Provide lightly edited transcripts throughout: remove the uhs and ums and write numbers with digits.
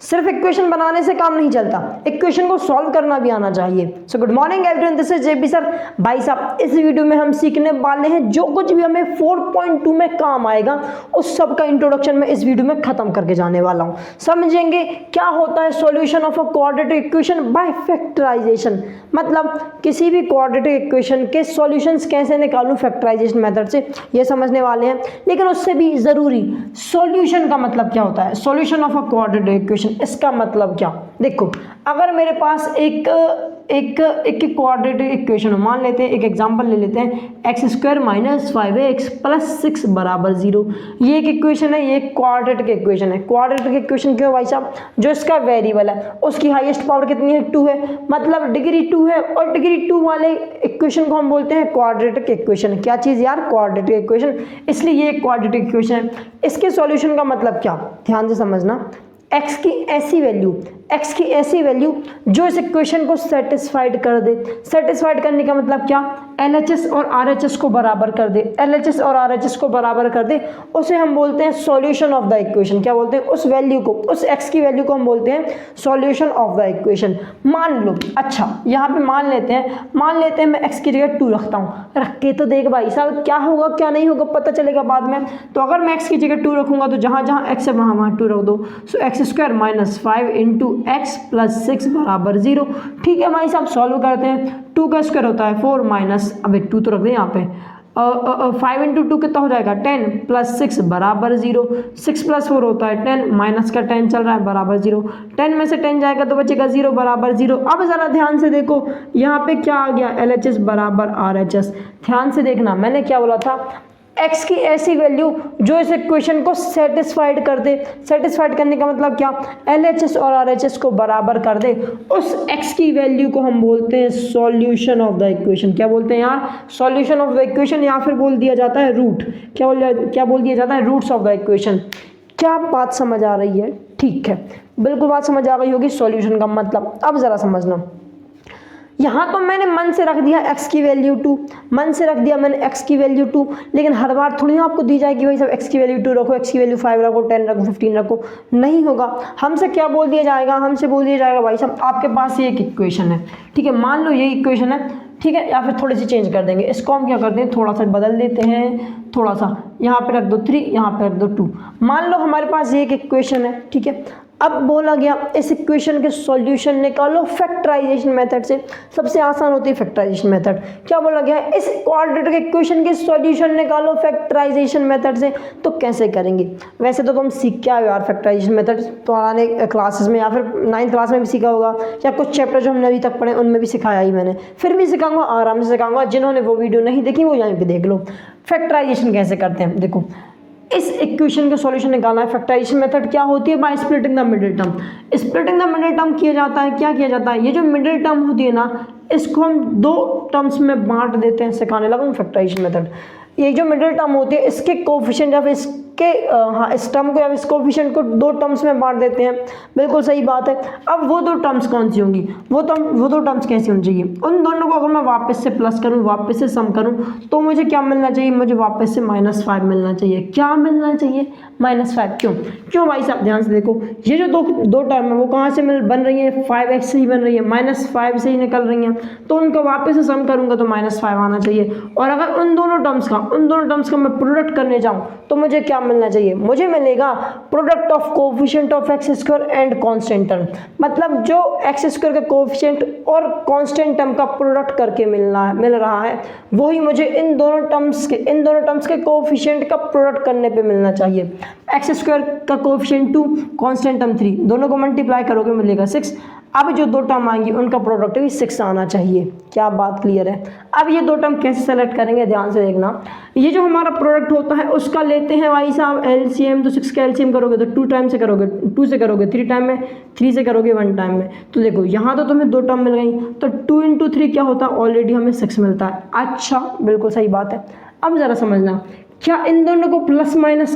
सिर्फ इक्वेशन बनाने से काम नहीं चलता, इक्वेशन को सॉल्व करना भी आना चाहिए। So good morning everyone, this is JP sir. भाई साहब, इस वीडियो में हम सीखने वाले हैं जो कुछ भी हमें 4.2 में काम आएगा उस सब का इंट्रोडक्शन में इस वीडियो में खत्म करके जाने वाला हूं। समझेंगे क्या होता है solution of a quadratic equation by factorisation, मतलब किसी भी क्वाड्रेटिक इक्वेशन के सॉल्यूशंस कैसे निकालूं फैक्टराइजेशन मेथड से, ये समझने वाले हैं। लेकिन उससे भी जरूरी सॉल्यूशन का मतलब क्या होता है, solution of a quadratic equation इसका मतलब क्या। देखो, अगर मेरे पास एक क्वाड्रेटिक इक्वेशन हो, मान लेते हैं एक एग्जांपल ले लेते हैं x² - 5x + 6 = 0। ये एक इक्वेशन है, ये एक क्वाड्रेटिक इक्वेशन है। क्वाड्रेटिक इक्वेशन क्यों भाई साहब, जो इसका वेरिएबल है उसकी हाईएस्ट पावर कितनी है, 2 है, मतलब डिग्री 2 है, और डिग्री 2 वाले इक्वेशन को हम बोलते हैं क्वाड्रेटिक इक्वेशन। क्या चीज़ यार, क्वाड्रेटिक इक्वेशन, इसलिए ये क्वाड्रेटिक इक्वेशन है। इसके सॉल्यूशन का मतलब क्या, ध्यान से समझना। x की ऐसी वैल्यू जो इस इक्वेशन को सेटिस्फाइड कर दे। सेटिस्फाइड करने का मतलब क्या, LHS और RHS को बराबर कर दे, LHS और RHS को बराबर कर दे, उसे हम बोलते हैं सॉल्यूशन ऑफ द इक्वेशन। क्या बोलते हैं, उस वैल्यू को, उस x की वैल्यू को हम बोलते हैं सॉल्यूशन ऑफ द इक्वेशन। मान लो, अच्छा यहाँ पे मान लेते हैं मैं x की जगह 2 रखता हूँ, रख के तो देख भाई साहब क्या होगा क्या नहीं होगा पता चलेगा बाद में। तो अगर मैं x की जगह 2 रखूंगा तो जहाँ जहाँ x है वहाँ 2 रख दो। सो x² - 5 × x + 6 = 0। ठीक है भाई साहब, सॉल्व करते हैं। 2 का स्क्वायर होता है 4 माइनस, अबे 2 तो रख दें यहाँ पे, 5 × 2 कितना हो जाएगा 10 + 6 = 0। 6 + 4 होता है 10, माइनस का 10 चल रहा है बराबर 0। 10 में से 10 जाएगा तो बचेगा 0 बराबर 0। अब ज़रा ध्यान से देखो, यहाँ पे क्या आ गया, LHS बराबर RHS। ध्यान से देखना, मैंने क्या बोला था, x की ऐसी वैल्यू जो इस इक्वेशन को सेटिस्फाइड कर दे। सेटिस्फाइड करने का मतलब क्या, LHS और RHS को बराबर कर दे, उस x की वैल्यू को हम बोलते हैं सॉल्यूशन ऑफ द इक्वेशन। क्या बोलते हैं यार, सॉल्यूशन ऑफ द इक्वेशन, या फिर बोल दिया जाता है रूट। क्या बोल दिया जाता है, रूट्स ऑफ द इक्वेशन। क्या बात समझ आ रही है, ठीक है, बिल्कुल बात समझ आ गई होगी सॉल्यूशन का मतलब। अब जरा समझना, यहाँ तो मैंने मन से रख दिया x की वैल्यू 2, मन से रख दिया मैंने x की वैल्यू 2, लेकिन हर बार थोड़ी आपको दी जाएगी भाई सब x की वैल्यू 2 रखो, x की वैल्यू 5 रखो, 10 रखो, 15 रखो, नहीं होगा। हमसे क्या बोल दिया जाएगा, हमसे बोल दिया जाएगा भाई साहब आपके पास ये एक इक्वेशन है, ठीक है, मान लो ये इक्वेशन है, ठीक है, या फिर थोड़ी सी चेंज कर देंगे इसको, हम क्या करते हैं थोड़ा सा बदल देते हैं, थोड़ा सा यहाँ पे रख दो 3, यहाँ पे रख दो 2। मान लो हमारे पास ये एक इक्वेशन है, ठीक है। अब बोला गया इस इक्वेशन के सॉल्यूशन निकालो फैक्टराइजेशन मेथड से। सबसे आसान होती है फैक्टराइजेशन मेथड। क्या बोला गया है, इस क्वाड्रेटिक इक्वेशन के सॉल्यूशन निकालो फैक्टराइजेशन मेथड से। तो कैसे करेंगे, वैसे तो तुम सीख क्या हो यार फैक्टराइजेशन मेथड, पुराने क्लासेस में या फिर 9th क्लास में भी सीखा होगा, या कुछ चैप्टर जो हमने अभी तक पढ़े उनमें भी सिखाया ही मैंने, फिर भी सिखाऊंगा, आराम से सिखाऊंगा। जिन्होंने वो वीडियो नहीं देखी वो यहाँ पे देख लो। फैक्टराइजेशन कैसे करते हैं, देखो इस इक्वेशन का सॉल्यूशन निकालना है। फैक्टराइजेशन मेथड क्या होती है, by splitting the middle term. Splitting the middle term किया जाता है, क्या किया जाता है, ये जो मिडिल टर्म होती है ना, इसको हम 2 टर्म्स में बांट देते हैं। सिखाने लगा हूँ फैक्टराइजेशन मेथड। ये जो मिडिल टर्म होती है इसके कोफिशिएंट या फिर इस टर्म को या इस कोफिशिएंट को 2 टर्म्स में बांट देते हैं। बिल्कुल सही बात है। अब वो 2 टर्म्स कौन सी होंगी, वो 2 टर्म्स कैसी होनी चाहिए, उन दोनों को अगर मैं वापस से प्लस करूं, वापस से सम करूं, तो मुझे क्या मिलना चाहिए, मुझे वापस से -5 मिलना चाहिए। क्या मिलना चाहिए, -5। क्यों भाई साहब, ध्यान से देखो, ये जो दो टर्म है वो कहाँ से बन रही है, 5x से ही बन रही है, -5 से ही निकल रही हैं, तो उनका वापस से सम करूंगा तो -5 आना चाहिए। और अगर उन दोनों टर्म्स का मैं प्रोडक्ट करने जाऊं तो मुझे क्या मिलना चाहिए, मुझे मिलेगा product of coefficient of x² and constant term. मतलब जो x² के कोफिशिएंट और कांस्टेंट टर्म का प्रोडक्ट करके मिल रहा है, वही मुझे इन दोनों टर्म्स के कोफिशिएंट का प्रोडक्ट करने पे मिलना चाहिए। x² का कोफिशिएंट 2, कांस्टेंट टर्म 3, दोनों को मल्टीप्लाई करोगे मिलेगा 6। अब जो 2 टर्म आएंगी उनका प्रोडक्ट भी 6 आना चाहिए। क्या बात क्लियर है। अब ये 2 टर्म कैसे सेलेक्ट करेंगे, ध्यान से देखना। ये जो हमारा प्रोडक्ट होता है उसका लेते हैं भाई साहब LCM। तो 6 का LCM करोगे तो 2 टाइम से करोगे, 2 से करोगे 3 टाइम में, 3 से करोगे 1 टाइम में। तो देखो यहाँ तो तुम्हें 2 टर्म मिल गई, तो 2 × 3 क्या होता है, ऑलरेडी हमें 6 मिलता है। अच्छा, बिल्कुल सही बात है। अब ज़रा समझना क्या इन दोनों को प्लस माइनस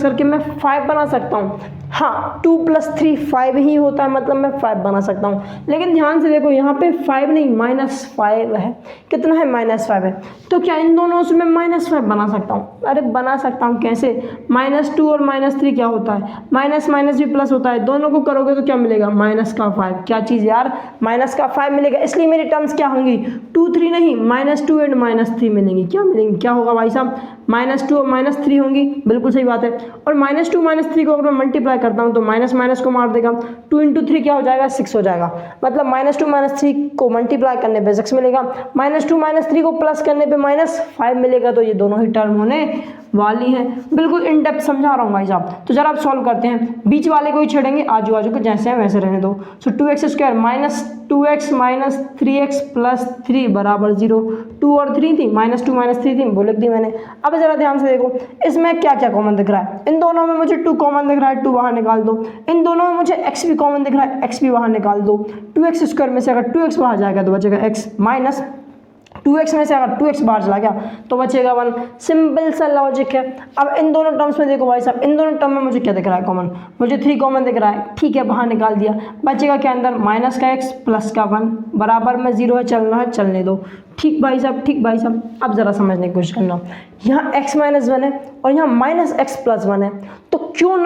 करके मैं 5 बना सकता हूँ? हाँ, 2 + 3 5 ही होता है, मतलब मैं 5 बना सकता हूँ। लेकिन ध्यान से देखो, यहाँ पे 5 नहीं -5 है। कितना है? -5 है। तो क्या इन दोनों से मैं -5 बना सकता हूँ? अरे बना सकता हूँ। कैसे? -2 और -3 क्या होता है? माइनस माइनस भी प्लस होता है। दोनों को करोगे तो क्या मिलेगा? -5। क्या चीज़ यार? -5 मिलेगा। इसलिए मेरी टर्म्स क्या होंगी? 2 3 नहीं, -2 एंड -3 मिलेंगी। क्या मिलेंगी? क्या होगा भाई साहब? -2 और -3 होंगी। बिल्कुल सही बात है। और -2 -3 को अगर मैं मल्टीप्लाई करता हूँ तो माइनस माइनस को मार देगा। 2 × 3 क्या हो जाएगा? 6 हो जाएगा। मतलब -2 -3 को मल्टीप्लाई करने पे 6 मिलेगा, -2 -3 को प्लस करने पे -5 मिलेगा। तो ये दोनों ही टर्म होने वाली है। बिल्कुल इन डेप्थ समझा रहा हूँ भाई साहब। तो जरा आप सॉल्व करते हैं, बीच वाले को ही छेड़ेंगे, आजू बाजू को जैसे हैं वैसे रहने दो। सो 2x² -2x - 3x + 3 = 0। 2 और 3 थी, -2 -3 थी, वो लिख दी मैंने। अब जरा ध्यान से देखो, इसमें क्या क्या कॉमन दिख रहा है? इन दोनों में मुझे 2 कॉमन दिख रहा है, 2 बाहर निकाल दो। इन दोनों में मुझे x भी कॉमन दिख रहा है, x भी बाहर निकाल दो। 2x² में से अगर 2x बाहर जाएगा तो बचेगा x, माइनस 2x में से अगर 2x बाहर चला गया तो बचेगा 1। सिंपल सा लॉजिक है। अब इन दोनों टर्म्स में देखो भाई साहब, इन दोनों टर्म में मुझे क्या दिख रहा है कॉमन? मुझे 3 कॉमन दिख रहा है। ठीक है, बाहर निकाल दिया। बचेगा क्या अंदर? -x + 1 बराबर में 0 है, चलना है चलने दो। ठीक भाई साहब, ठीक भाई साहब। अब जरा समझने की कोशिश करना, यहाँ x - 1 है और यहाँ -x + 1 है। तो क्यों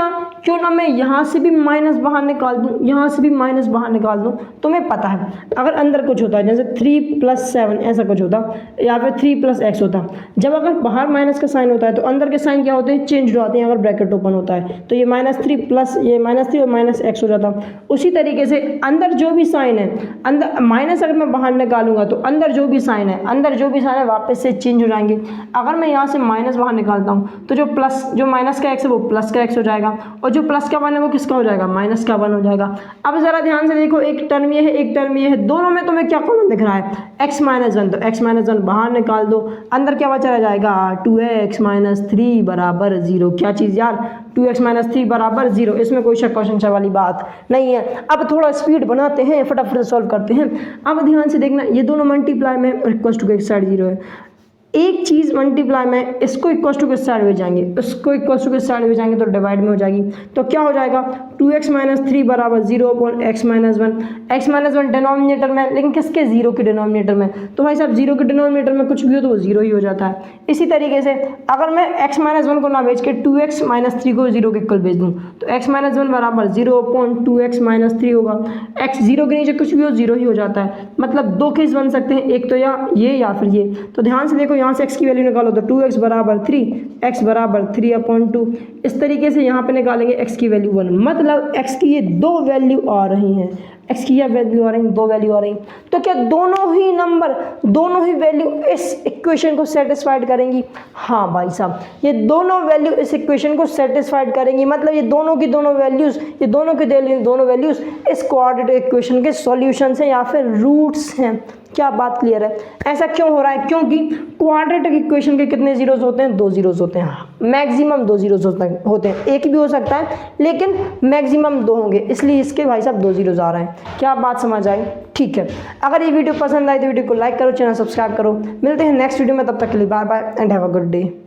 ना मैं यहाँ से भी माइनस बाहर निकाल दूँ, यहाँ से भी माइनस बाहर निकाल दूँ। तुम्हें पता है अगर अंदर कुछ होता है, जैसे 3 + 7 ऐसा कुछ होता, या फिर 3 + x होता, जब अगर बाहर माइनस का साइन होता है तो अंदर के साइन क्या होते हैं? चेंज हो जाते हैं। अगर ब्रैकेट ओपन होता है तो ये -3 प्लस ये -3 और -x हो जाता। उसी तरीके से अंदर जो भी साइन है, अंदर माइनस अगर मैं बाहर निकालूंगा तो अंदर जो भी साइन है वापस से चेंज हो जाएंगे। अगर मैं यहाँ से माइनस बाहर निकालता हूँ तो जो माइनस का x है वो प्लस का x हो जाएगा, और जो प्लस का 1 है वो किसका हो जाएगा? माइनस का 1 हो जाएगा। अब जरा ध्यान से देखो, एक टर्म ये है, एक टर्म ये है, दोनों में तुम्हें क्या कॉमन दिख रहा है? x - 1। तो x - 1 बाहर निकाल दो, अंदर क्या बचा रह जाएगा? 2x - 3 = 0। क्या चीज़ यार? 2x - 3 = 0। इसमें कोई शक क्वेश्चन वाली बात नहीं है। अब थोड़ा स्पीड बनाते हैं, फटाफट सॉल्व करते हैं। अब ध्यान से देखना, ये दोनों मल्टीप्लाई में इक्वल टू के एक साइड 0 है। एक चीज़ मल्टीप्लाई में इसको इक्वल टू के साइड में जाएंगे, इसको इक्वल टू के साइड में जाएंगे तो डिवाइड में हो जाएगी। तो क्या हो जाएगा? 2x - 3 = 0/x - 1। x - 1 डिनोमिनेटर में, लेकिन किसके? 0 के डिनोमिनेटर में। तो भाई साहब 0 के डिनोमिनेटर में कुछ भी हो तो वो 0 ही हो जाता है। इसी तरीके से अगर मैं x - 1 को ना भेज के 2x - 3 को 0 के इक्वल भेज दूँ तो x - 1 = 0/2x - 3 होगा। x 0 के नीचे कुछ भी हो 0 ही हो जाता है। मतलब 2 केस बन सकते हैं, एक तो या फिर ये। तो ध्यान से देखो, यहाँ से x की वैल्यू निकालो तो 2x = 3, x = 3/2। इस तरीके से यहाँ पे निकालेंगे x की वैल्यू 1। मतलब x की ये 2 वैल्यू आ रही हैं, x की यह वैल्यू आ रही, 2 वैल्यू आ रही। तो क्या दोनों ही वैल्यू इस इक्वेशन को सेटिस्फाइड करेंगी? हाँ भाई साहब, ये दोनों वैल्यू इस इक्वेशन को सेटिस्फाइड करेंगी। मतलब ये दोनों की दोनों वैल्यूज इस क्वाड्रेटिक इक्वेशन के सॉल्यूशंस हैं या फिर रूट्स हैं। क्या बात क्लियर है? ऐसा क्यों हो रहा है? क्योंकि क्वाड्रेटिक इक्वेशन के कितने जीरोस होते हैं? 2 जीरोस होते हैं। मैक्सिमम 2 जीरोस होते हैं, एक भी हो सकता है लेकिन मैक्सिमम 2 होंगे, इसलिए इसके भाई साहब 2 जीरोस आ रहे हैं। क्या बात समझ आई? ठीक है, अगर ये वीडियो पसंद आई तो वीडियो को लाइक करो, चैनल सब्सक्राइब करो। मिलते हैं नेक्स्ट वीडियो में, तब तक के लिए bye bye and have a good day.